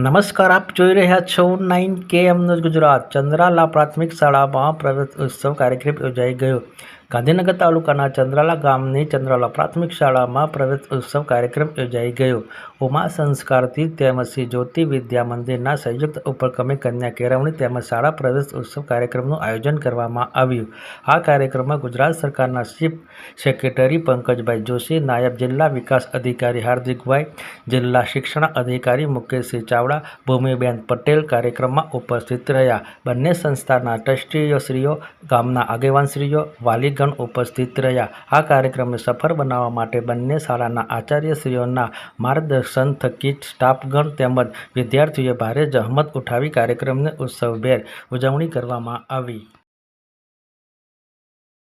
નમસ્કાર, આપ જોઈ રહ્યા છો 9KM ન્યૂઝ ગુજરાત। ચંદ્રાલા પ્રાથમિક શાળામાં પ્રવેશ ઉત્સવ કાર્યક્રમ યોજાઈ ગયો। ગાંધીનગર તાલુકાના ચંદ્રાલા ગામની ચંદ્રાલા પ્રાથમિક શાળામાં પ્રવેશ ઉત્સવ કાર્યક્રમ યોજાઈ ગયો। ઉમા સંસ્કારતી તેમજ શ્રી જ્યોતિ વિદ્યા મંદિરના સંયુક્ત ઉપક્રમે કન્યા કેળવણી તેમજ શાળા પ્રવેશ ઉત્સવ કાર્યક્રમનું આયોજન કરવામાં આવ્યું। આ કાર્યક્રમમાં ગુજરાત સરકારના ચીફ સેક્રેટરી પંકજભાઈ જોશી, નાયબ જિલ્લા વિકાસ અધિકારી હાર્દિકભાઈ, જિલ્લા શિક્ષણ અધિકારી મુકેશસિંહ ચાવડા, ભૂમિબેન પટેલ કાર્યક્રમમાં ઉપસ્થિત રહ્યા। બંને સંસ્થાના ટ્રસ્ટીશ્રીઓ, ગામના આગેવાનશ્રીઓ, વાલીગણ ઉપસ્થિત રહ્યા। આ કાર્યક્રમને સફળ બનાવવા માટે બંને શાળાના આચાર્યશ્રીઓના માર્ગદર્શન થકી સ્ટાફગણ તેમજ વિદ્યાર્થીઓએ ભારે જહેમત ઉઠાવી કાર્યક્રમની ઉત્સવભેર ઉજવણી કરવામાં આવી।